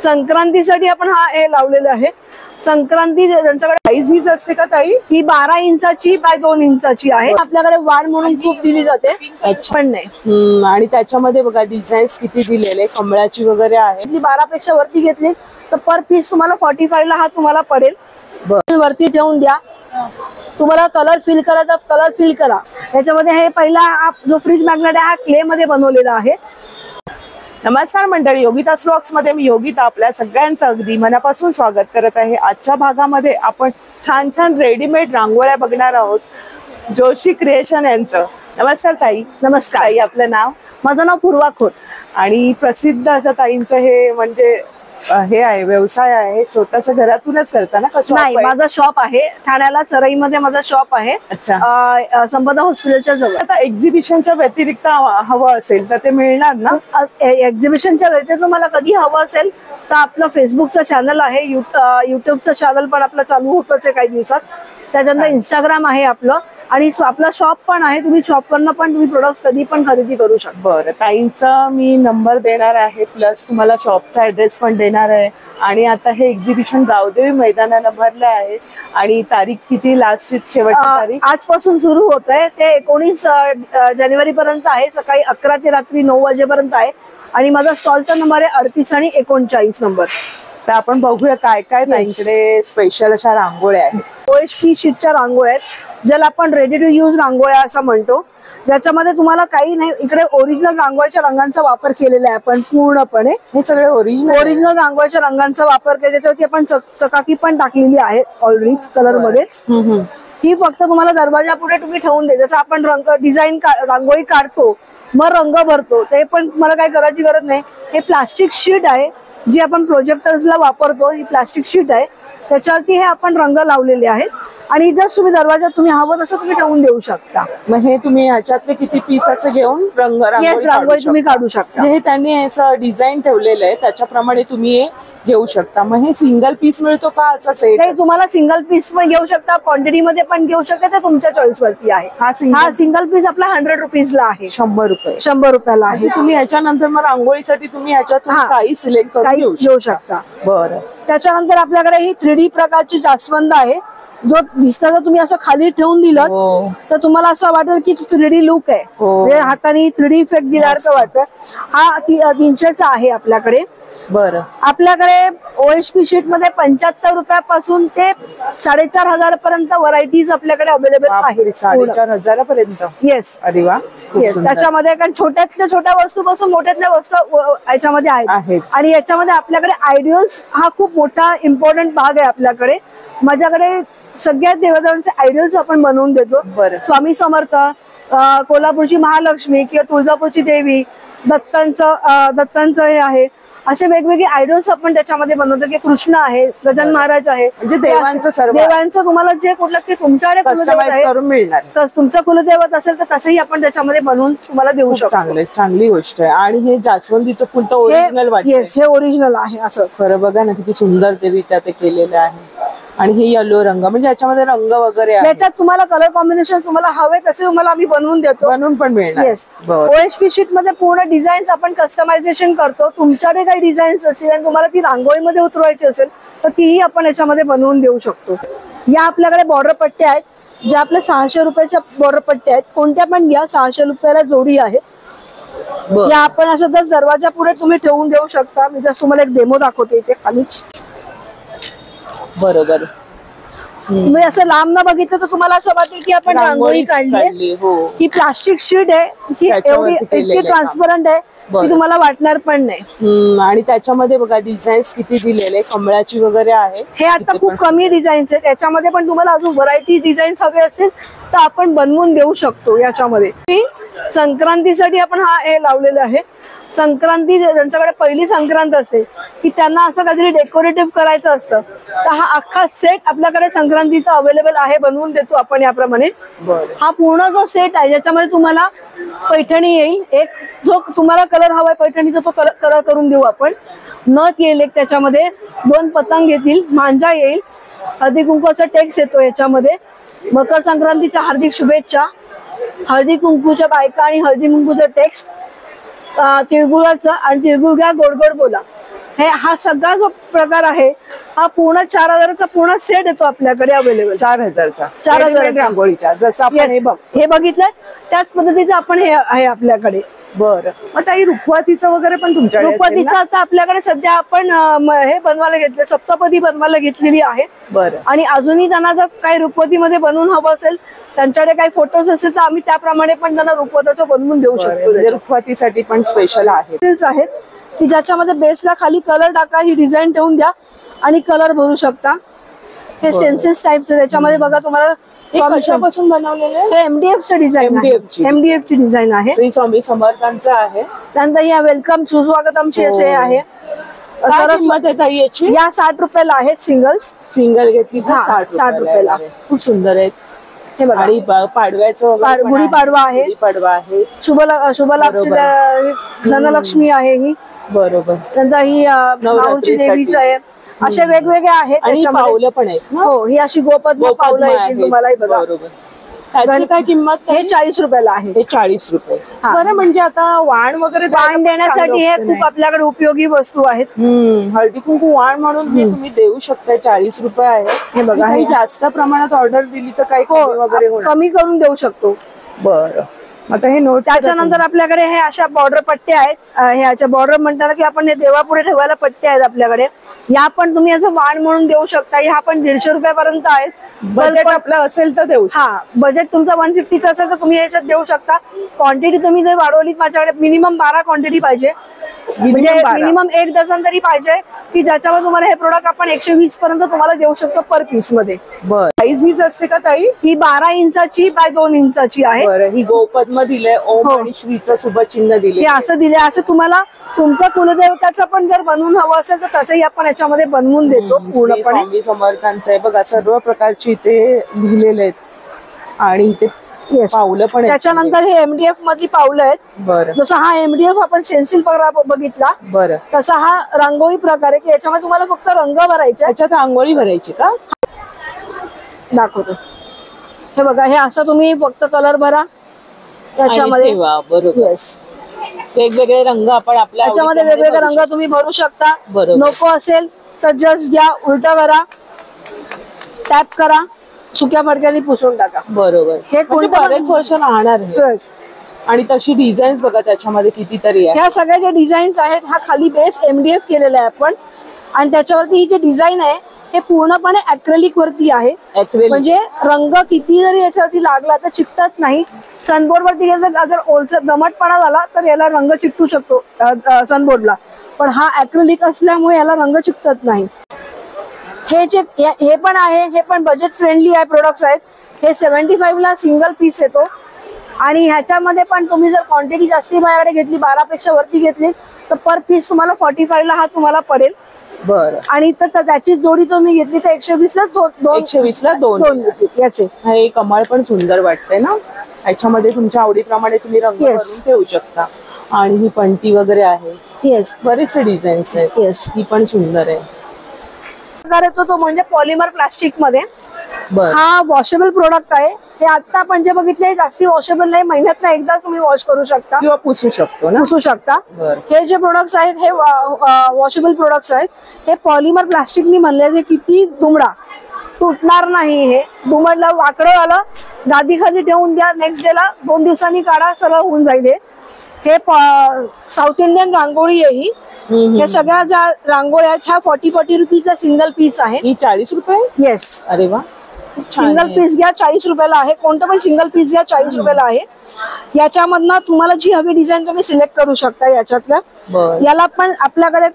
संक्रांतीसाठी आपण हे लावलेलं आहे। संक्रांती ज्यांच्याकडे साईज हीच असते का ताई? ही 12 इंचाची बाय 2 इंचाची आहे। आपल्याकडे वाण म्हणून खूप दिली जाते पण नाही। आणि त्याच्यामध्ये बघा डिझाईन्स किती दिलेले, कमळाची वगैरे आहे। 12 पेक्षा वरती घेतली तर पर पीस तुम्हाला 45 ला हा तुम्हाला पडेल। वरती ठेवून द्या, तुम्हाला कलर फिल करायचा कलर फिल करा। याच्यामध्ये हे पहिला जो फ्रीज मॅग्नेट आहे हा क्ले मध्ये बनवलेला आहे। नमस्कार मंडळी, योगितास व्लॉग्स मध्ये मी योगिता आपल्या सगळ्यांचं अगदी मनापासून स्वागत करत आहे। आजच्या भागामध्ये आपण छान छान रेडीमेड रांगोळ्या बघणार आहोत जोशी क्रिएशन यांचं। नमस्कार ताई। नमस्कार ताई, आपलं नाव? माझं नाव पूर्वा खोत आणि प्रसिद्ध असं ताईंचं हे म्हणजे हे आहे, व्यवसाय आहे, छोटासा घरातूनच करता ना? नाही, माझा शॉप आहे ठाण्याला चरईमध्ये माझा शॉप आहे। अच्छा, संपदा हॉस्पिटलच्या जवळ। आता एक्झिबिशनच्या व्यतिरिक्त हवं असेल तर ते मिळणार ना? एक्झिबिशनच्या व्यतिरिक्त तुम्हाला कधी हवं असेल तर आपलं फेसबुकचं चॅनल आहे, युट्यूबचं चॅनल पण आपलं चालू होतच आहे काही दिवसात। त्याच्यानंतर इंस्टाग्राम आहे आपलं आणि आपला शॉप पण आहे। तुम्ही शॉपवरनं पण तुम्ही प्रोडक्ट्स कधी पण खरेदी करू शकता। बरं, ताईंचा मी नंबर देणार आहे, प्लस तुम्हाला शॉपचा ऍड्रेस पण देणार आहे। आणि आता हे एक्झिबिशन गावदेवी मैदानाला भरलं आहे आणि तारीख किती? लास्ट शेवटची तारीख आजपासून सुरू होत आहे, ते 19 जानेवारी पर्यंत आहे। सकाळी 11 ते रात्री 9 वाजेपर्यंत आहे आणि माझा स्टॉलचा नंबर आहे 38 आणि 39 नंबर। तर आपण बघूया काय काय ताईंकडे स्पेशल अशा रांगोळ्या आहेत। OHP शीटच्या रांगोळ्या आहेत, ज्याला आपण रेडी टू यूज रांगोळ्या असं म्हणतो, ज्याच्यामध्ये तुम्हाला काही नाही, इकडे ओरिजिनल रांगोळ्याच्या रंगांचा वापर केलेला आहे आपण पूर्णपणे। हे सगळे ओरिजिनल रांगोळ्याच्या रंगांचा वापर केला, त्याच्यावरती आपण चकाकी पण टाकलेली आहे ऑलरेडी कलर मध्येच। ही फक्त तुम्हाला दरवाजा पुढे तुम्ही ठेवून दे, जसं आपण डिझाईन रांगोळी काढतो मग रंग भरतो, ते पण तुम्हाला काय करायची गरज नाही। हे प्लास्टिक शीट आहे जी आपण प्रोजेक्टर्सला वापरतो, ही प्लास्टिक शीट आहे, त्याच्यावरती हे आपण रंग लावलेले आहेत आणि जस्ट तुम्ही दरवाजा तुम्ही हवं तसं तुम्ही ठेवून देऊ शकता। मग हे तुम्ही ह्याच्यातले किती पीस असे घेऊन रांगोळी तुम्ही काढू शकता। हे त्यांनी असं डिझाईन ठेवलेलं आहे, त्याच्याप्रमाणे तुम्ही हे घेऊ शकता। मग हे सिंगल पीस मिळतो का असा सेट? नाही, तुम्हाला सिंगल पीस पण घेऊ शकता, क्वांटिटी मध्ये पण घेऊ शकता, ते तुमच्या चॉईस वरती आहे। हा सिंगल पीस आपला 100 रुपीजला आहे। 100 रुपये? 100 रुपयाला आहे। तुम्ही ह्याच्यानंतर मग रांगोळीसाठी तुम्ही ह्याच्यातून काही सिलेक्ट करून घेऊ शकता। बरं, त्याच्यानंतर आपल्याकडे ही 3D प्रकारची जास्वंद आहे, जो दिसता जर तुम्ही असं खाली ठेवून दिलं तर तुम्हाला असं वाटेल की 3D लुक आहे, हाताने 3D इफेक्ट दिल्यासारखं वाटतं। हा 300चा आहे आपल्याकडे। बरं, आपल्याकडे OHP शीट मध्ये 75 रुपयापासून ते 4,500 पर्यंत व्हरायटीज आपल्याकडे अवेलेबल आहे। 4,500 पर्यंत? येस। अरे वा, त्याच्यामध्ये कारण छोट्यातल्या छोट्या वस्तूपासून मोठ्यातल्या वस्तू याच्यामध्ये आहेत आणि याच्यामध्ये आपल्याकडे आयडियल्स हा खूप मोठा इम्पॉर्टंट भाग आहे आपल्याकडे। माझ्याकडे सगळ्या देवदेवांचे आयडियल्स आपण बनवून देतो। स्वामी समर्थ, कोल्हापूरची महालक्ष्मी किंवा तुळजापूरची देवी, दत्तांचं हे आहे, असे वेगवेगळे आयडल्स आपण त्याच्यामध्ये बनवतो की कृष्ण आहे, गजानन महाराज आहे, म्हणजे देवांचं तुम्हाला जे कुठलं की तुमच्याकडे कस्टमाइज करून मिळणार, तर तुमचं कुलदैवत असेल तर तसंही आपण त्याच्यामध्ये बनवून तुम्हाला देऊ शकतो। चांगली गोष्ट आहे। आणि हे जास्वंदीचं फुल तर ओरिजिनल वाटतं? येस, हे ओरिजिनल आहे। असं खरं बघा ना किती सुंदर रित्या ते केलेलं आहे। आणि हे येलो रंग म्हणजे याच्यामध्ये रंग वगैरे आहे, याच्यात तुम्हाला कलर कॉम्बिनेशन तुम्हाला हवे तसे तुम्हाला आम्ही बनवून देतो, बनवून पण मिळणार। येस, OHP शीट मध्ये पूर्ण डिझाईन्स आपण कस्टमायझेशन करतो। तुमच्याकडे काही डिझाईन्स असतील आणि तुम्हाला ती रांगोळीमध्ये उतरवायची असेल तर तीही आपण याच्यामध्ये बनवून देऊ शकतो। या आपल्याकडे बॉर्डर पट्ट्या आहेत, ज्या आपल्या 600 रुपयाच्या बॉर्डर पट्ट्या आहेत, कोणत्या पण घ्या, 600 रुपयाला जोडी आहेत। या आपण असं दरवाजा पुढे तुम्ही ठेवून देऊ शकता। मी जस्ट तुम्हाला एक डेमो दाखवते इथे खालीच। बरोबर, तुम्ही असं लांब न बघितलं तर तुम्हाला असं वाटेल की आपण रांगोळी काढली। ही प्लास्टिक शीट आहे, ही एवढी इतकी ट्रान्सपरंट आहे की तुम्हाला वाटणार पण नाही। आणि त्याच्यामध्ये बघा डिझाईन्स किती दिलेले, कमळाची वगैरे आहे। हे आता खूप कमी डिझाईन्स आहेत, त्याच्यामध्ये पण तुम्हाला अजून व्हरायटी डिझाईन्स हवे असेल तर आपण बनवून देऊ शकतो। याच्यामध्ये संक्रांतीसाठी आपण हे लावलेलं आहे। संक्रांती ज्यांच्याकडे पहिली संक्रांत असते की त्यांना असं काहीतरी डेकोरेटिव्ह करायचं असतं, तर हा अख्खा सेट आपल्याकडे संक्रांतीचा अवेलेबल आहे, बनवून देतो आपण याप्रमाणे। हा पूर्ण जो सेट आहे ज्याच्यामध्ये तुम्हाला पैठणी येईल, एक जो तुम्हाला कलर हवाय पैठणीचा तो कलर करून देऊ आपण। नथ येईल एक, त्याच्यामध्ये 2 पतंग येतील, मांजा येईल, हळदी कुंकूचा टेक्स्ट येतो याच्यामध्ये, मकर संक्रांतीच्या हार्दिक शुभेच्छा, हळदी कुंकूच्या बायका आणि हळदी कुंकूचं टेक्स्ट, तिळगुळाचं आणि तिळगुळ घ्या गोड गोड बोला, हा सगळा जो प्रकार आहे हा पूर्ण 4000चा पूर्ण सेट येतो आपल्याकडे अवेलेबल. 4000चा 4000 रांगोळीच्या जसं आपण हे बघितलंय त्याच पद्धतीचं आपण हे आहे आपल्याकडे. बरं, मग ताई रुखवतीचं वगैरे पण तुमच्याकडे रुखवतीचं आता आपल्याकडे सध्या आपण हे बनवायला घेतले, सप्तपदी बनवायला घेतलेली आहे. बरं, आणि अजूनही त्यांना जर काही रुखवतीमध्ये बनवून हवं असेल, त्यांच्याकडे काही फोटोज असेल तर आम्ही त्याप्रमाणे पण त्यांना रुखवताचं बनवून देऊ शकतो. म्हणजे रुखवतीसाठी पण स्पेशल आहेत की ज्याच्यामध्ये बेसला खाली कलर टाका, ही डिझाईन ठेवून द्या आणि कलर भरू शकता. हे स्टेन्सिल्स टाइपचे त्याच्यामध्ये बघा तुम्हाला कशापासून बनवलेले आहे? हे एमडीएफचं डिझाईन आहे. एमडीएफची डिझाईन आहे. श्री स्वामी समर्थांचं आहे. त्यानंतर या वेलकम सुस्वागतमची असे आहे. या 60 रुपयाला आहेत सिंगल घेतली तर 60 रुपयाला. खूप सुंदर आहेत हे बघा. आणि पाडव्याचं गुढीपाडवा आहे, शुभलाभची धनलक्ष्मी आहे ही. बरोबर. नंतर ही माऊरची देवीच आहे. असे वेगवेगळे आहेत. पावलं पण आहेत. हो, ही अशी गोपद्म पावलं येतील तुम्हाला. बघा काय किंमत? हे 40 रुपयाला आहे. हे 40 रुपये. बरं, म्हणजे आता वाण वगैरे वाण देण्यासाठी हे खूप आपल्याकडे उपयोगी वस्तू आहेत. हळदी कुंकू वाण म्हणून हे तुम्ही देऊ शकता. 40 रुपये आहे. हे बघा, हे जास्त प्रमाणात ऑर्डर दिली तर काही वगैरे कमी करून देऊ शकतो. बरं, आता हे नोट. त्याच्यानंतर आपल्याकडे हे अशा बॉर्डर पट्ट्या आहेत. ह्याच्या बॉर्डर म्हणतात की आपण हे देवापुढे ठेवायला पट्ट्या आहेत आपल्याकडे. या पण तुम्ही असं वाण म्हणून देऊ शकता. ह्या पण 150 रुपयापर्यंत आहेत. बजेट आपलं असेल तर देऊ. हा, बजेट तुमचा 150चा असेल तर तुम्ही याच्यात देऊ शकता. क्वांटिटी तुम्ही जर वाढवलीत, माझ्याकडे मिनिमम 12 क्वांटिटी पाहिजे. म्हणजे मिनिमम 1 डझन तरी पाहिजे, की ज्याच्यामध्ये तुम्हाला हे प्रोडक्ट आपण 120 पर्यंत तुम्हाला देऊ शकतो पर पीस मध्ये. बरं, साईज हीच असते का ताई? ही 12 इंचाची बाय 2 इंचाची आहे. बरं, ही गोपद्म दिलंय, ओम आणि श्रीचं शुभचिन्ह दिले. असं दिले. असं तुम्हाला तुमचं कुलदेवताचं पण जर बनवून हवं असेल तर तसंही आपण याच्यामध्ये बनवून देतो पूर्णपणे. स्वामी समर्थांचं आहे बघा. सर्व प्रकारची इथे लिहिलेले आहेत आणि इथे पावलं पण. त्याच्यानंतर हे एमडीएफ मध्ये पावलं आहेत. बरं, जसं हा एमडीएफ आपण स्टेन्सिल बघितला. बरं, तसा हा रांगोळी प्रकार आहे की याच्यामध्ये तुम्हाला फक्त रंग भरायचे. त्याच्यात रांगोळी भरायची का? दाखवतो. हे बघा, हे असं तुम्ही फक्त कलर भरा त्याच्यामध्ये. बरोबर, वेगवेगळे रंग आपण आपल्या त्याच्यामध्ये वेगवेगळे रंग तुम्ही भरू शकता. नको असेल तर जस्ट घ्या, उलटा करा, टॅप करा, सुक्या फडक्याने पुसून टाका. बरोबर. हे बरेच वर्ष राहणार आहे. आणि तशी डिझाईन्स बघा त्याच्यामध्ये कितीतरी आहे. ह्या सगळ्या ज्या डिझाईन्स आहेत, हा खाली बेस एमडीएफ केलेला आहे आपण. आणि त्याच्यावरती ही जी डिझाईन आहे हे पूर्णपणे ऍक्रेलिक वरती आहे. म्हणजे रंग किती जरी याच्यावरती लागला तर चिकटत नाही. सनबोर्ड वरती गेलं जर ओलसर दमटपणा झाला तर याला रंग चिकटू शकतो सनबोर्डला, पण हा ऍक्रेलिक असल्यामुळे याला रंग चिकटत नाही. हे पण आहे, हे पण बजेट फ्रेंडली आहे प्रोडक्ट्स आहेत. हे 75 ला सिंगल पीस येतो. आणि ह्याच्यामध्ये पण तुम्ही जर क्वांटिटी जास्ती माझ्याकडे घेतली, 12 पेक्षा वरती घेतली तर पर पीस तुम्हाला 45 ला हा तुम्हाला पडेल. बरं, आणि तर त्याची जोडी तुम्ही घेतली तर 120 ला 120 ला दोन याचे. हे कमाल पण सुंदर वाटतंय ना. याच्यामध्ये तुमच्या आवडीप्रमाणे तुम्ही रंग भरून ठेवू शकता. आणि ही पंटी वगैरे आहे. येस, बरेचसे डिझाईन्स आहेत. येस, ही पण सुंदर आहे. प्रकार येतो तो म्हणजे पॉलिमर प्लास्टिक मध्ये. हा वॉशेबल प्रोडक्ट आहे. हे आता आपण जे बघितले जास्ती वॉशेबल नाही, महिन्यात एकदाच तुम्ही वॉश करू शकता किंवा पुसू शकता. हे जे प्रोडक्ट्स आहेत हे वॉशेबल प्रोडक्ट्स आहेत. हे पॉलिमर प्लास्टिकनी बनले, किती दुमडा तुटणार नाही. हे दुमडला वाकडं आलं, गादी खाली ठेवून द्या, नेक्स्ट डे ला 2 दिवसांनी काढा, सरळ होऊन जाईल. हे साऊथ इंडियन रांगोळी आहे ही. हे सगळ्या ज्या रांगोळ्या आहेत ह्या 40 रुपीजला सिंगल पीस आहे. ही 40 रुपये. येस. अरे वा. सिंगल पीस घ्या 40 रुपयाला आहे. कोणतं पण सिंगल पीस घ्या 40 रुपयाला आहे. याच्यामधनं तुम्हाला जी हवी डिझाईन तुम्ही सिलेक्ट करू शकता. याच्यातलं याला पण आपल्याकडे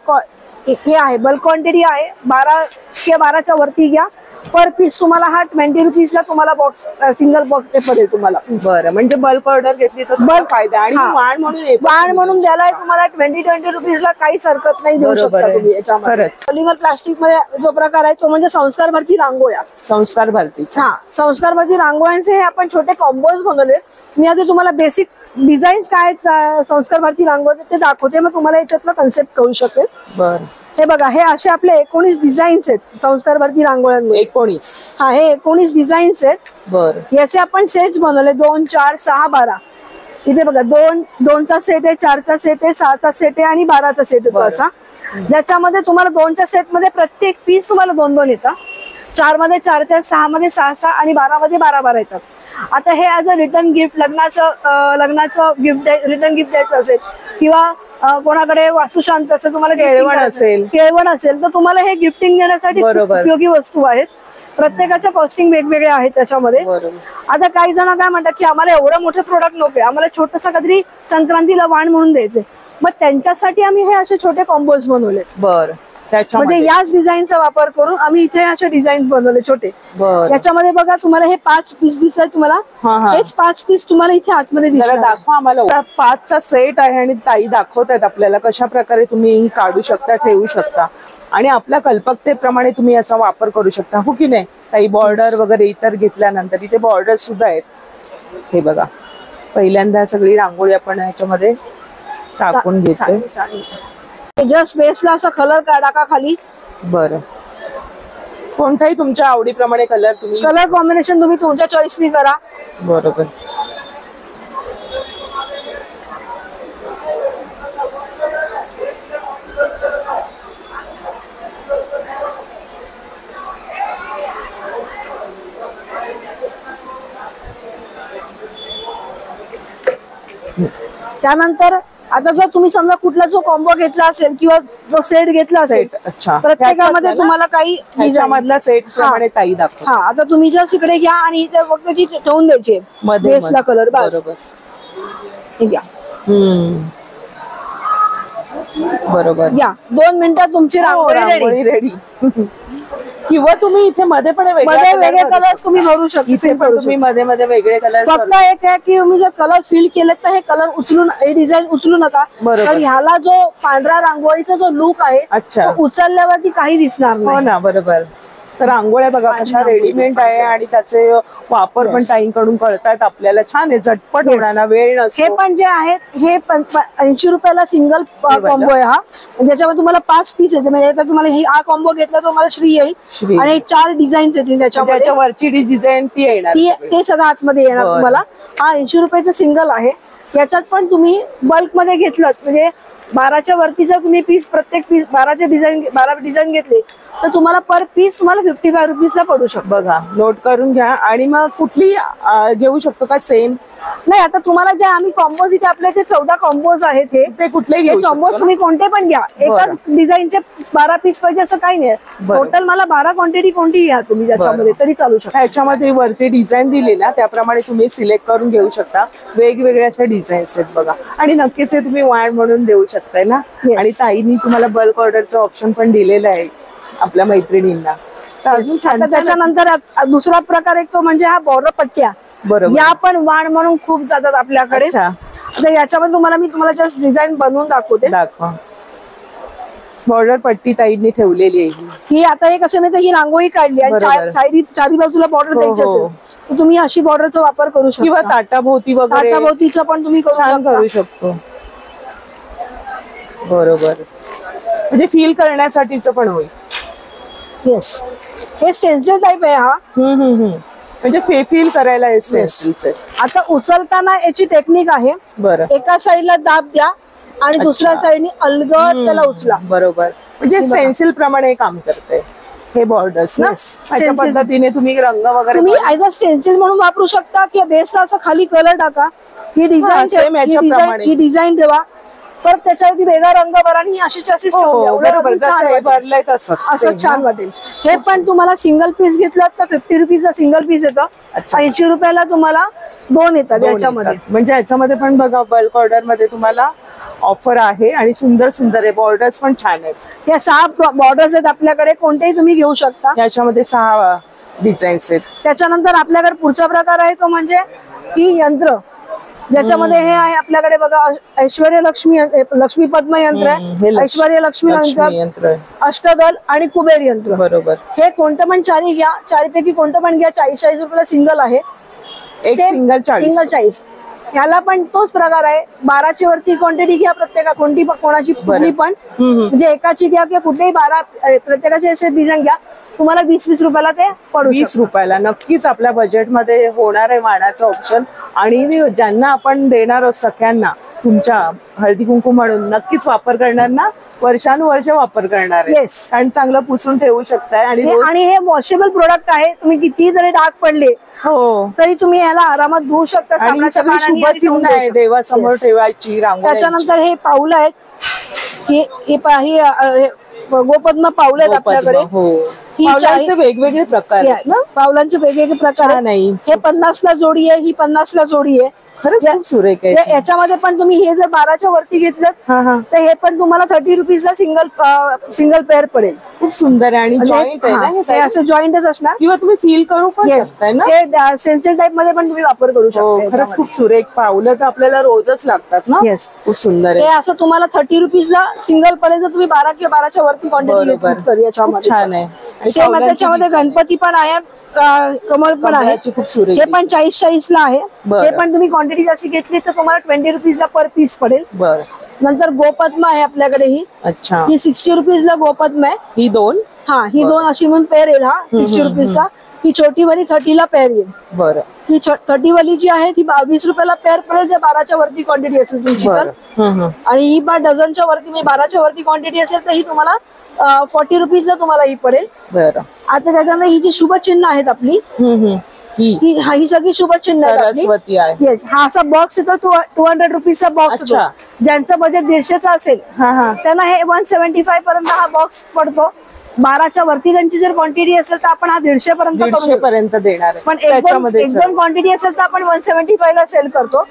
हे आहे, बल्क क्वांटिटी आहे. 12 किंवा 12च्या वरती घ्या. पर पीस तुम्हाला हा 20 रुपीजला तुम्हाला बॉक्स सिंगल बॉक्स पडेल तुम्हाला. बरं, म्हणजे बल्क ऑर्डर घेतली तर बल्क फायदा. आणि वाण म्हणून द्यायला तुम्हाला 20 रुपीजला काहीच हरकत नाही, देऊ शकता तुम्ही. याच्यामध्ये पॉलिमर प्लास्टिक मध्ये जो प्रकार आहे तो म्हणजे संस्कार भारती रांगोळ्या. संस्कार भारती. हा, संस्कार भारती रांगोळ्यांचे हे आपण छोटे कॉम्बोज बनवले. मी आधी तुम्हाला बेसिक डिझाईन्स काय संस्कार भारती रांगोळी ते दाखवते, मग तुम्हाला याच्यातला कन्सेप्ट कळू शकेल. बरं, हे बघा, हे असे आपले 19 डिझाईन्स आहेत संस्कार भारती रांगोळ्यांमध्ये. 19. हा, हे 19 डिझाईन्स आहेत. बरं, याचे आपण सेट्स बनवले 2, 4, 6, 12. इथे बघा 2चा सेट आहे, 4चा सेट आहे, 6चा सेट आहे आणि 12चा सेट आहे. असा ज्याच्यामध्ये तुम्हाला 2च्या सेटमध्ये प्रत्येक पीस तुम्हाला 2-2 येतात. 4 मध्ये 4-4, 6 मध्ये 6-6 आणि 12 मध्ये 12-12 येतात. आता हे ऍज अ रिटर्न गिफ्ट लग्नाचं गिफ्ट रिटर्न गिफ्ट द्यायचं असेल किंवा कोणाकडे वास्तुशांत असेल, तुम्हाला केळवण असेल तर तुम्हाला हे गिफ्टिंग देण्यासाठी उपयोगी वस्तू आहेत. प्रत्येकाच्या कॉस्टिंग वेगवेगळे आहेत त्याच्यामध्ये. आता काही जण काय म्हणतात की आम्हाला एवढं मोठं प्रोडक्ट नको, आम्हाला छोटंसं काहीतरी संक्रांतीला वाण म्हणून द्यायचंय, मग त्यांच्यासाठी आम्ही हे असे छोटे कॉम्बोज बनवले. म्हणजे याच डिझाईनचा वापर करून आम्ही इथे असे डिझाईन बनवले छोटे. याच्यामध्ये बघा तुम्हाला हे 5 पीस दिसतात, तुम्हाला हेच 5 पीस तुम्हाला इथे आतमध्ये दिसतात. दाखवा आम्हाला. 5चा सेट आहे आणि ताई दाखवतायत आपल्याला कशा प्रकारे तुम्ही काढू शकता, ठेवू शकता आणि आपल्या कल्पकतेप्रमाणे तुम्ही याचा वापर करू शकता, हो की नाही ताई. बॉर्डर वगैरे इतर घेतल्यानंतर इथे बॉर्डर सुद्धा आहेत. हे बघा, पहिल्यांदा सगळी रांगोळी आपण ह्याच्यामध्ये टाकून घेतोय. जस्ट बेसला असा कलर टाका खाली. बरं, कोणताही तुमच्या आवडीप्रमाणे कलर कॉम्बिनेशन तुम्ही तुमच्या चॉईसनी करा. बरोबर. त्यानंतर आता जर तुम्ही समजा कुठला जो कॉम्बो घेतला असेल किंवा जो सेट घेतला असेल, प्रत्येकामध्ये तुम्हाला काही मधला सेट प्रमाणे ताई दाखव. आता तुम्ही जस्ट इकडे घ्या आणि इथे फक्त ती ठेवून द्यायची बेसला कलर. बरोबर. घ्या 2 मिनिटात तुमची रांगोळी रेडी. किंवा तुम्ही इथे मध्ये पण वेगळे कलर्स तुम्ही भरू शकता. तुम्ही मध्ये मध्ये वेगळे कलर. फक्त एक आहे की तुम्ही जर कलर फिल केले तर हे कलर उचलून, हे डिझाईन उचलू नका. कारण ह्याला जो पांढरा रांगोळीचा जो लुक आहे तो उचलल्यावरती काही दिसणार नाही. हो ना, बरोबर. तर रांगोळ्या बघा कशा रेडीमेड आहे आणि त्याचे वापर पण ताईंकडून कळतायत आपल्याला. छान आहे, झटपट होणार, वेळ नसतो. हे पण जे आहेत हे 80 रुपयाला सिंगल कॉम्बो आहे हा. ज्याच्यामध्ये तुम्हाला 5 पीस येते. म्हणजे आता तुम्हाला हा कॉम्बो घेतला तर तुम्हाला श्री येईल आणि 4 डिझाईन्स येतील त्याच्यामध्ये. वरची डिझाईन ती येणार, ते सगळं आतमध्ये येणार तुम्हाला. हा 80 रुपयाचा सिंगल आहे. याच्यात पण तुम्ही बल्क मध्ये घेतलं म्हणजे 12च्या वरती जर तुम्ही पीस प्रत्येक पीस 12 डिझाईन घेतले तर तुम्हाला पर पीस तुम्हाला 55 रुपीजला पडू शकतो. बघा, नोट करून घ्या. आणि मग कुठली घेऊ शकतो का सेम? नाही, आता तुम्हाला जे आम्ही कॉम्बोज इथे आपल्या जे 14 कॉम्बोज आहेत ते कुठले कॉम्बोज तुम्ही कोणते पण घ्या. एकाच डिझाईनचे 12 पीस पाहिजे असं काही नाही. टोटल मला 12 क्वांटिटी कोणती घ्या तुम्ही त्याच्यामध्ये तरी चालू शकता. ह्याच्यामध्ये वरती डिझाईन दिली ना त्याप्रमाणे तुम्ही सिलेक्ट करून घेऊ शकता. वेगवेगळ्या अशा डिझाईन्स आहेत बघा. आणि नक्कीच हे तुम्ही वाण म्हणून देऊ शकताय ना. आणि ताईंनी तुम्हाला बल्क ऑर्डरचं ऑप्शन पण दिलेलं आहे आपल्या मैत्रिणींना. अजून छान. त्याच्यानंतर दुसरा प्रकार एक तो म्हणजे हा बॉर्डर पट्ट्या. या पण वाण म्हणून खूप जातात आपल्याकडे. आता याच्यामध्ये मी तुम्हाला जस्ट डिझाईन बनवून दाखवते. दाखवा. बॉर्डर पट्टी ताईंनी ठेवलेली आहे ही. आता हे कसं माहिती, ही रांगोळी काढली आणि चारी बाजूला बॉर्डर द्यायची असेल तर तुम्ही अशी बॉर्डरचा वापर करू शकता. किंवा ताटाभोवती वगैरे ताटाभोवतीचं पण तुम्ही करू शकतो. बरोबर, म्हणजे फील करण्यासाठीच पण होईल. येस, हे स्टेन्सिल टाइप आहे हा. म्हणजे फील करायला स्टेन्सिल. आता उचलताना याची टेक्निक आहे. बरं, एका साईडला दाब द्या आणि दुसऱ्या साईडनी अलगद त्याला उचला. बरोबर, म्हणजे स्टेन्सिल प्रमाणे काम करते हे बॉर्डर्स ना. अशा पद्धतीने तुम्ही रंग वगैरे तुम्ही ऍज अ स्टेन्सिल म्हणून वापरू शकता किंवा बेसला असं खाली कलर टाका. ही डिझाईन ठेवा, परत त्याच्यावरती वेगळा रंग भरा आणि अशीच अशीच असं छान वाटेल. हे पण तुम्हाला सिंगल पीस घेतलं तर 50 रुपीजला सिंगल पीस येतं. 80 रुपयाला तुम्हाला 2 येतात याच्यामध्ये. म्हणजे याच्यामध्ये पण बघा बल्क ऑर्डर मध्ये तुम्हाला ऑफर आहे आणि सुंदर सुंदर आहे. बॉर्डर्स पण छान आहेत. या 6 बॉर्डर्स आहेत आपल्याकडे, कोणतेही तुम्ही घेऊ शकता. याच्यामध्ये 6 डिझाईन्स आहेत. त्याच्यानंतर आपल्याकडे पुढचा प्रकार आहे तो म्हणजे की यंत्र, ज्याच्यामध्ये हे आहे आपल्याकडे बघा ऐश्वर्य लक्ष्मी पद्म यंत्र आहे, ऐश्वर्य लक्ष्मी यंत्र, अष्टदल आणि कुबेर यंत्र. बरोबर, हे कोणतं पण 4 घ्या. 4 पैकी कोणतं पण घ्या. 40 रुपयाला सिंगल आहे. सिंगल 40. ह्याला पण तोच प्रकार आहे. 12च्या वरती क्वांटिटी घ्या कोणती कोणाची कुठली पण, म्हणजे एकाची घ्या किंवा कुठेही 12 प्रत्येकाचे असे डिझाईन घ्या. तुम्हाला 20-20 रुपयाला ते पडू. 20 रुपयाला नक्कीच आपल्या बजेटमध्ये होणार आहे वाणाचं ऑप्शन. आणि ज्यांना आपण देणार आहोत सगळ्यांना तुमच्या हळदी कुंकू म्हणून नक्कीच वापर करणार ना, वर्षानुवर्ष वापर करणार आहे. Yes. आणि चांगलं पुसून ठेवू शकताय. आणि हे वॉशेबल प्रोडक्ट आहे. तुम्ही किती जरी डाग पडले हो, तरी तुम्ही याला आरामात धुवू शकता. आणि ही साबणाच्या सगळी पाण्याने शुभ आणि चिन्ह आहे देवासमोर Yes. ठेवायची रांगोळी. त्याच्यानंतर हे पाऊलं आहेत. हे गोपद्म पाऊल आहेत आपल्याकडे. ही पावलांचे वेगवेगळे प्रकार आहेत ना, पावलांचे वेगवेगळे प्रकार आहेत. नाही हे 50ला जोडी आहे, ही 50ला जोडी आहे. खरंच खूप सुरेख आहे. याच्यामध्ये पण तुम्ही हे जर 12च्या वरती घेतलं तर हे पण तुम्हाला 30 रुपीजला सिंगल पेअर पडेल. खूप सुंदर आहे आणि जॉईंट आहे ना हे असं जॉईंटच असणार. किंवा तुम्ही फील करू पण शकताय ना. हे सेन्सिल टाइप मध्ये पण तुम्ही वापर करू शकता. खरंच खूप सुरेख. पावलं तर आपल्याला रोजच लागतात ना. येस, खूप सुंदर हे आहे. असं तुम्हाला 30 रुपीजला सिंगल पडेल जर तुम्ही 12 किंवा 12च्या वरती क्वांटिटी घेतली तर. याच्यामध्ये छान आहे. सेम त्याच्यामध्ये गणपती पण आहे, कमळ पण आहे. खूप सुरेख. हे पण 40-40ला आहे. बरं. हे पण तुम्ही क्वांटिटी जास्त घेतली तर तुम्हाला 20 रुपीजला पर पीस पडेल. बर. नंतर गोपद्म आहे आपल्याकडे. ही अच्छा, ही 60 रुपीजला गोपद्म आहे. ही दोन. हा, ही दोन अशी म्हणून पेअर येईल. हा 60 रुपीजचा. ही छोटी वाली 30ला पेअर येईल. बरं. ही 30 वाली जी आहे ती 20 रुपयाला पेअर पडेल जर 12च्या वरती क्वांटिटी असेल तुमची तर. आणि ही पण डझनच्या वरती म्हणजे 12च्या वरती क्वांटिटी असेल तर ही तुम्हाला 40 रुपीजला तुम्हाला ही पडेल. बरं. आता त्याच्यामध्ये ही जी शुभ चिन्ह आहेत आपली, ही सगळी शुभ चिन्ह आहेत आपली. सरस्वती आहे. येस, हा असा बॉक्स येतो 200 रुपीजचा बॉक्स येतो. अच्छा. ज्यांचं बजेट 150चा असेल त्यांना हे 175 पर्यंत हा बॉक्स पडतो. 12च्या वरती त्यांची जर क्वांटिटी असेल तर आपण हा 150 पर्यंत 150 पर्यंत देणार आहे. पण एक दोन क्वांटिटी असेल तर आपण 175 ला सेल करतो.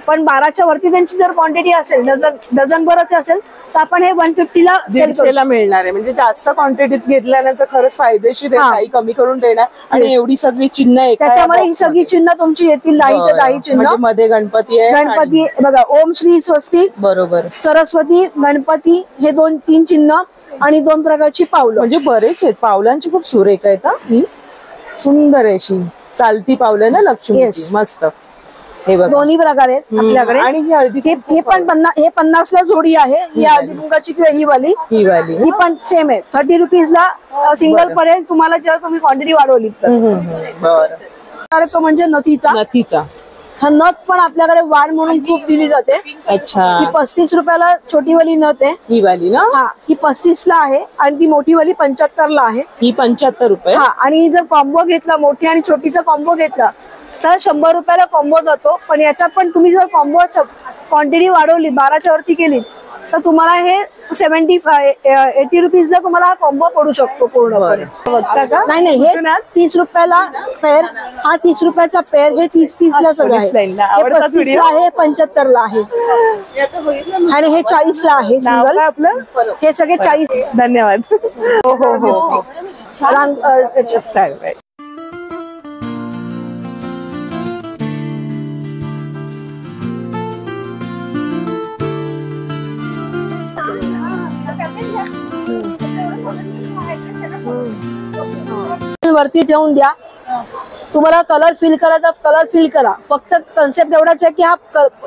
पण 12च्या वरती त्यांची जर क्वांटिटी असेल, डझन भराची असेल तर आपण हे 150 ला सेल 150 ला मिळणार आहे. म्हणजे जास्त क्वांटिटीत घेतल्यानंतर खरंच फायदेशीर आहे. काही कमी करून देणार. आणि एवढी सगळी चिन्ह आहे त्याच्यामध्ये. ही सगळी चिन्ह तुमची येतील. दाही चिन्ह. मध्ये गणपती आहे. गणपती बघा, ओम श्री स्वस्ती, बरोबर, सरस्वती, गणपती हे 2-3 चिन्ह आणि 2 प्रकारची पावलं. म्हणजे बरेच आहेत. पावलांची खूप सुरेख आहेत. ही सुंदर आहे. अशी चालती पावलं ना लक्ष्मी. मस्त. हे बघा, दोन्ही प्रकार आहेत आपल्याकडे. आणि ही हळदी हे पण 50ला जोडी आहे. ही हळदी कुंकाची किंवा ही वाली ही पण सेम आहे. 30 रुपीजला सिंगल पडेल तुम्हाला जेव्हा तुम्ही क्वांटिटी वाढवली तर. बरं. तो म्हणजे नथीचा. हा नथ पण आपल्याकडे वाढ म्हणून खूप दिली जाते. अच्छा, ही 35 रुपयाला छोटी वाली नथ आहे. ही वाली ना. हा, ही 35ला आहे आणि ती मोठी वाली 75ला आहे. ही 75 रुपये. हा, आणि जर कॉम्बो घेतला, मोठी आणि छोटीचा कॉम्बो घेतला तर 100 रुपयाला कॉम्बो जातो. पण याच्यात पण तुम्ही जर कॉम्बो क्वांटिटी वाढवली, 12च्या वरती केली तर तुम्हाला हे 80 रुपीजला तुम्हाला हा कॉम्बो पडू शकतो पूर्णपणे. नाही, हे 30 रुपयाला पेअर. हा 30 रुपयाचा पेअर. हे 30ला सगळं आहे. हे 35ला आहे, 75ला आहे आणि हे 40ला आहे सिंगल. हे सगळे 40. धन्यवाद. हो. वरती ठेवून द्या. तुम्हाला कलर फिल करायचा कलर फिल करा. फक्त कन्सेप्ट एवढाच आहे की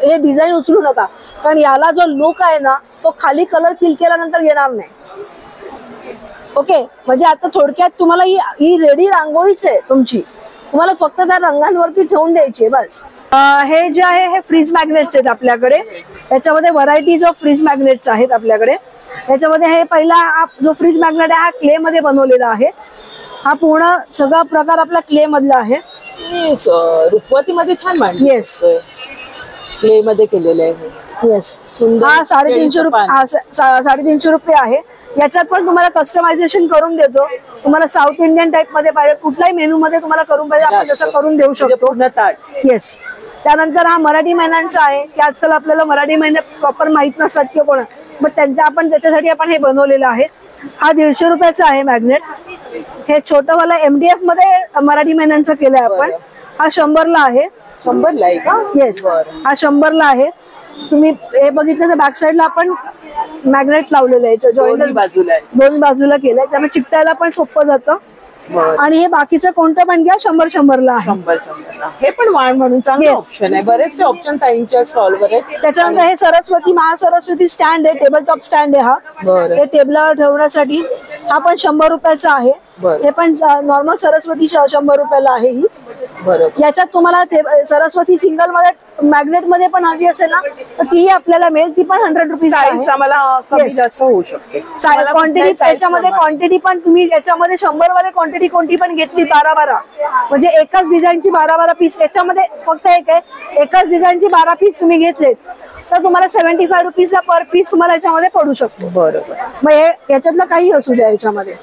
हे डिझाईन उचलू नका, कारण याला जो लुक आहे ना तो खाली कलर फिल केल्यानंतर येणार नाही. ओके, म्हणजे आता थोडक्यात तुम्हाला ही रेडी रांगोळीच आहे तुमची. तुम्हाला फक्त त्या रंगांवरती ठेवून द्यायची बस. हे जे आहे हे फ्रीज मॅग्नेट्स आहेत आपल्याकडे. याच्यामध्ये व्हरायटीज ऑफ फ्रीज मॅग्नेट्स आहेत आपल्याकडे. याच्यामध्ये हे पहिला जो फ्रीज मॅग्नेट आहे हा क्ले मध्ये बनवलेला आहे. हा पूर्ण सगळा प्रकार आपला क्ले मधला आहे. रुपवतीमध्ये छान मांडली. येस, क्ले मध्ये केलेले आहे. येस, हा 350 रुपये. 350 रुपये आहे. याच्यात पण तुम्हाला कस्टमायझेशन करून देतो. तुम्हाला साऊथ इंडियन टाइप मध्ये पाहिजे, कुठल्याही मेनू मध्ये तुम्हाला करून पाहिजे आपण तसं करून देऊ शकतो. पूर्ण ताट. येस. त्यानंतर हा मराठी महिन्यांचा आहे की आजकाल आपल्याला मराठी महिने प्रॉपर माहित नसतात किंवा कोण, बट त्याच्यासाठी आपण हे बनवलेलं आहे. हा 150 रुपयाचा आहे मॅग्नेट. हे छोटंवाला MDF मध्ये मराठी महिन्यांचा केलाय आपण. हा 100ला आहे. 100ला आहे का? येस, हा 100ला आहे. तुम्ही हे बघितलं तर बॅक साईडला आपण मॅग्नेट लावलेलं आहे. दोन बाजूला केलंय, त्यामुळे चिकटायला पण सोपं जातं. आणि हे बाकीचं कोणतं पण घ्या 100-100ला आहे. 100 हे पण वाण म्हणून चांगलं ऑप्शन आहे. बरेचसे ऑप्शन ताईंच्या स्टॉलवर आहेत. त्याच्यानंतर हे सरस्वती, महासरस्वती स्टँड आहे. टेबल टॉप स्टँड आहे हा. हे टेबलावर ठेवण्यासाठी. हा पण 100 रुपयाचा आहे. हे पण नॉर्मल सरस्वती 100 रुपयाला आहे ही. बरोबर. याच्यात तुम्हाला सरस्वती सिंगल मध्ये मॅग्नेट मध्ये पण हवी असेल ना तर तीही आपल्याला मिळेल, ती पण 100 रुपीज साईज आम्हाला कमी जास्त होऊ शकते. क्वांटिटी त्याच्यामध्ये क्वांटिटी पण तुम्ही याच्यामध्ये 100 मध्ये क्वांटिटी कोणती पण घेतली 12-12 म्हणजे एकाच डिझाईनची 12-12 पीस, याच्यामध्ये फक्त एक आहे एकाच डिझाईनची 12 पीस तुम्ही घेतलेत तर तुम्हाला 75 रुपीजला पर पीस तुम्हाला याच्यामध्ये पडू शकतो. बरोबर. मग हे याच्यातलं काही असू द्या याच्यामध्ये.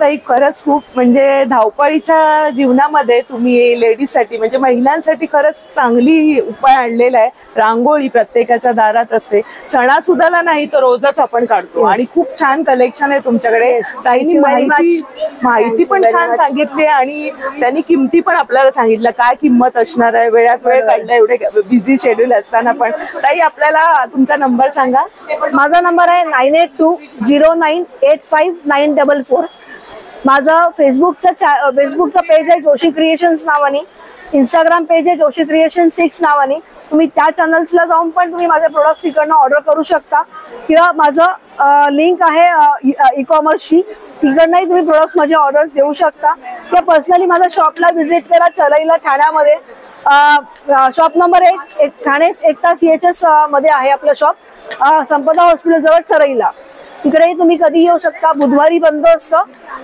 ताई खरंच खूप म्हणजे धावपळीच्या जीवनामध्ये तुम्ही लेडीजसाठी म्हणजे महिलांसाठी खरंच चांगली उपाय आणलेला आहे. रांगोळी प्रत्येकाच्या दारात असते, सणासुदाला नाही तर रोजच आपण काढतो आणि खूप छान कलेक्शन आहे तुमच्याकडे. ताईंनी माहिती पण छान सांगितली आणि त्यांनी किमती पण आपल्याला सांगितलं काय किंमत असणार आहे. वेळात वेळ काढला एवढे बिझी शेड्यूल असताना पण. ताई आपल्याला तुमचा नंबर सांगा. माझा नंबर आहे 9820985944. माझं फेसबुकचं पेज आहे जोशी क्रिएशन्स नावाने, इंस्टाग्राम पेज आहे जोशी क्रिएशन 6 नावाने. तुम्ही त्या चॅनल्सला जाऊन पण तुम्ही माझे प्रोडक्ट्स तिकडनं ऑर्डर करू शकता किंवा माझं लिंक आहे ई-कॉमर्सची, तिकडनंही तुम्ही प्रोडक्ट्स माझे ऑर्डर्स देऊ शकता किंवा पर्सनली माझ्या शॉपला व्हिजिट करा चलईला ठाण्यामध्ये. शॉप नंबर 1 ठाणे एकता CHS मध्ये आहे आपलं शॉप, संपदा हॉस्पिटल जवळ चरईला. तिकडेही तुम्ही कधी येऊ शकता. बुधवारी बंद असतं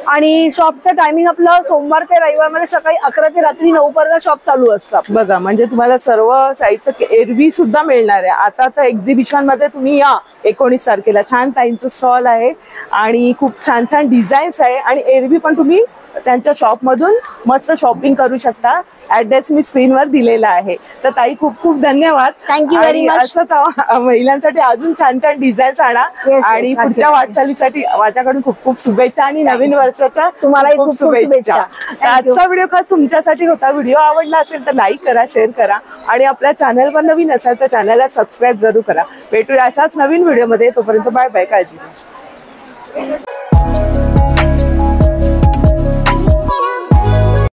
आणि शॉपचं टायमिंग आपलं सोमवार ते रविवार मध्ये सकाळी 11 ते रात्री 9 पर्यंत शॉप चालू असतं. बघा म्हणजे तुम्हाला सर्व साहित्य एरवी सुद्धा मिळणार आहे. आता तर एक्झिबिशन मध्ये तुम्ही या 19 तारखेला, छान ताईंचं स्टॉल आहे आणि खूप छान छान डिझाईन्स आहे आणि एरवी पण तुम्ही त्यांच्या शॉप मधून मस्त शॉपिंग करू शकता. ऍड्रेस मी स्क्रीनवर दिलेला आहे. तर ताई खूप खूप धन्यवाद. Thank you very much. असंच महिलांसाठी अजून छान छान डिझाईन्स आणा आणि पुढच्या वाटचालीसाठी माझ्याकडून खूप खूप शुभेच्छा आणि नवीन वर्षाच्या तुम्हालाही खूप शुभेच्छा. आजचा व्हिडिओ खास तुमच्यासाठी होता. व्हिडिओ आवडला असेल तर लाईक करा, शेअर करा आणि आपल्या चॅनलवर नवीन असाल तर चॅनलला सबस्क्राईब जरूर करा. भेटूया अशाच नवीन व्हिडिओमध्ये. तोपर्यंत बाय बाय, काळजी घ्या.